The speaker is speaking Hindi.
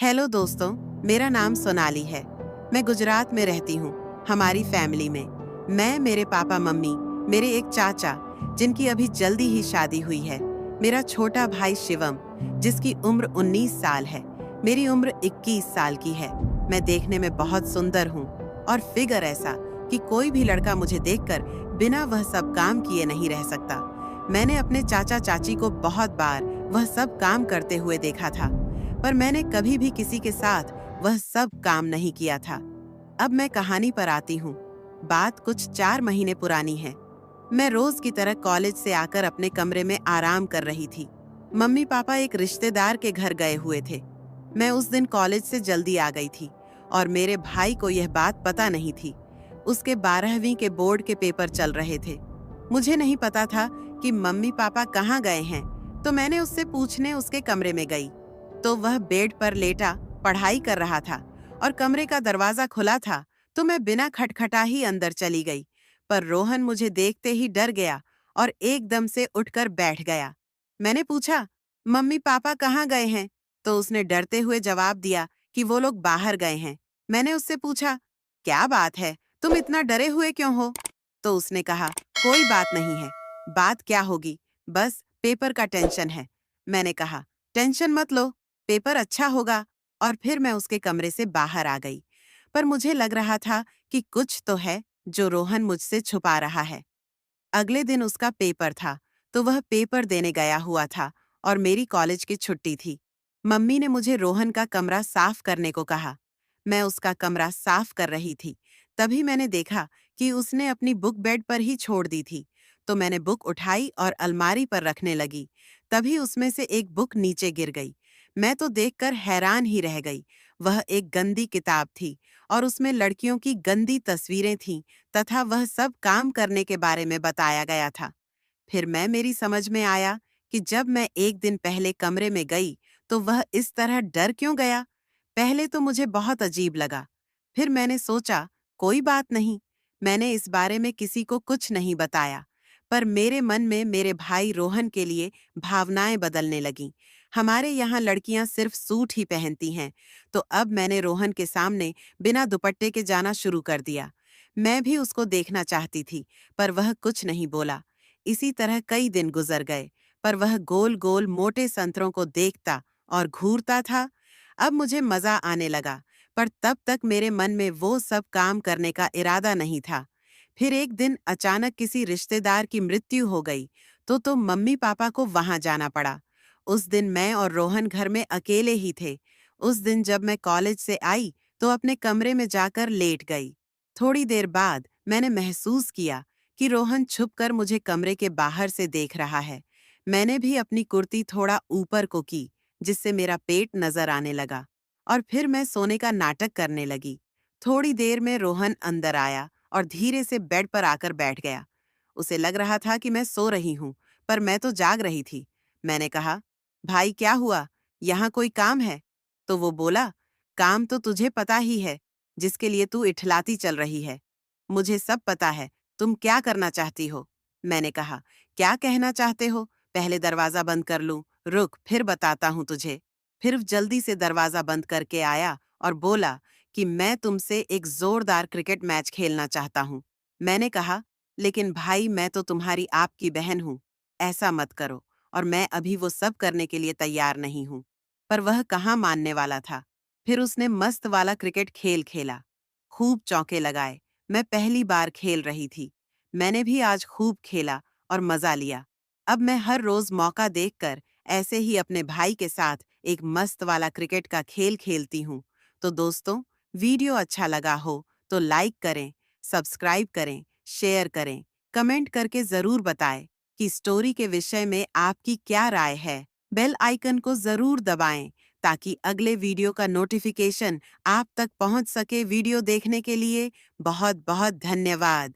हेलो दोस्तों, मेरा नाम सोनाली है। मैं गुजरात में रहती हूँ। हमारी फैमिली में मैं, मेरे पापा मम्मी, मेरे एक चाचा जिनकी अभी जल्दी ही शादी हुई है, मेरा छोटा भाई शिवम जिसकी उम्र 19 साल है, मेरी उम्र 21 साल की है। मैं देखने में बहुत सुंदर हूँ और फिगर ऐसा कि कोई भी लड़का मुझे देखकर बिना वह सब काम किए नहीं रह सकता। मैंने अपने चाचा चाची को बहुत बार वह सब काम करते हुए देखा था, पर मैंने कभी भी किसी के साथ वह सब काम नहीं किया था। अब मैं कहानी पर आती हूँ। बात कुछ 4 महीने पुरानी है। मैं रोज की तरह कॉलेज से आकर अपने कमरे में आराम कर रही थी। मम्मी पापा एक रिश्तेदार के घर गए हुए थे। मैं उस दिन कॉलेज से जल्दी आ गई थी और मेरे भाई को यह बात पता नहीं थी। उसके 12वीं के बोर्ड के पेपर चल रहे थे। मुझे नहीं पता था कि मम्मी पापा कहाँ गए हैं, तो मैंने उससे पूछने उसके कमरे में गई तो वह बेड पर लेटा पढ़ाई कर रहा था और कमरे का दरवाजा खुला था, तो मैं बिना खटखटा ही अंदर चली गई। पर रोहन मुझे देखते ही डर गया और एकदम से उठकर बैठ गया। मैंने पूछा, मम्मी पापा कहाँ गए हैं? तो उसने डरते हुए जवाब दिया कि वो लोग बाहर गए हैं। मैंने उससे पूछा, क्या बात है, तुम इतना डरे हुए क्यों हो? तो उसने कहा, कोई बात नहीं है। बात क्या होगी, बस पेपर का टेंशन है। मैंने कहा, टेंशन मत लो, पेपर अच्छा होगा। और फिर मैं उसके कमरे से बाहर आ गई। पर मुझे लग रहा था कि कुछ तो है जो रोहन मुझसे छुपा रहा है। अगले दिन उसका पेपर था, तो वह पेपर देने गया हुआ था और मेरी कॉलेज की छुट्टी थी। मम्मी ने मुझे रोहन का कमरा साफ करने को कहा। मैं उसका कमरा साफ कर रही थी, तभी मैंने देखा कि उसने अपनी बुक बेड पर ही छोड़ दी थी। तो मैंने बुक उठाई और अलमारी पर रखने लगी। तभी उसमें से एक बुक नीचे गिर गई। मैं तो देखकर हैरान ही रह गई। वह एक गंदी किताब थी और उसमें लड़कियों की गंदी तस्वीरें थीं तथा वह सब काम करने के बारे में बताया गया था। फिर मेरी समझ में आया कि जब मैं एक दिन पहले कमरे में गई तो वह इस तरह डर क्यों गया। पहले तो मुझे बहुत अजीब लगा। फिर मैंने सोचा, कोई बात नहीं। मैंने इस बारे में किसी को कुछ नहीं बताया। पर मेरे मन में मेरे भाई रोहन के लिए भावनाएं बदलने लगीं। हमारे यहाँ लड़कियां सिर्फ सूट ही पहनती हैं, तो अब मैंने रोहन के सामने बिना दुपट्टे के जाना शुरू कर दिया। मैं भी उसको देखना चाहती थी, पर वह कुछ नहीं बोला। इसी तरह कई दिन गुजर गए, पर वह गोल गोल मोटे संतरों को देखता और घूरता था। अब मुझे मजा आने लगा, पर तब तक मेरे मन में वो सब काम करने का इरादा नहीं था। फिर एक दिन अचानक किसी रिश्तेदार की मृत्यु हो गई, तो मम्मी पापा को वहां जाना पड़ा। उस दिन मैं और रोहन घर में अकेले ही थे। उस दिन जब मैं कॉलेज से आई तो अपने कमरे में जाकर लेट गई। थोड़ी देर बाद मैंने महसूस किया कि रोहन छुपकर मुझे कमरे के बाहर से देख रहा है। मैंने भी अपनी कुर्ती थोड़ा ऊपर को की, जिससे मेरा पेट नजर आने लगा और फिर मैं सोने का नाटक करने लगी। थोड़ी देर में रोहन अंदर आया और धीरे से बेड पर आकर बैठ गया। उसे लग रहा था कि मैं सो रही हूँ, पर मैं तो जाग रही थी। मैंने कहा, भाई क्या हुआ, यहाँ कोई काम है? तो वो बोला, काम तो तुझे पता ही है, जिसके लिए तू इठलाती चल रही है। मुझे सब पता है, तुम क्या करना चाहती हो? मैंने कहा, क्या कहना चाहते हो? पहले दरवाजा बंद कर लूं, रुक फिर बताता हूं तुझे। फिर जल्दी से दरवाजा बंद करके आया और बोला कि मैं तुमसे एक जोरदार क्रिकेट मैच खेलना चाहता हूं। मैंने कहा, लेकिन भाई मैं तो तुम्हारी आपकी बहन हूं, ऐसा मत करो, और मैं अभी वो सब करने के लिए तैयार नहीं हूं। पर वह कहाँ मानने वाला था। फिर उसने मस्त वाला क्रिकेट खेल खेला, खूब चौके लगाए। मैं पहली बार खेल रही थी। मैंने भी आज खूब खेला और मजा लिया। अब मैं हर रोज मौका देखकर ऐसे ही अपने भाई के साथ एक मस्त वाला क्रिकेट का खेल खेलती हूँ। तो दोस्तों, वीडियो अच्छा लगा हो तो लाइक करें, सब्सक्राइब करें, शेयर करें, कमेंट करके जरूर बताएं कि स्टोरी के विषय में आपकी क्या राय है। बेल आइकन को जरूर दबाएं ताकि अगले वीडियो का नोटिफिकेशन आप तक पहुंच सके। वीडियो देखने के लिए बहुत बहुत धन्यवाद।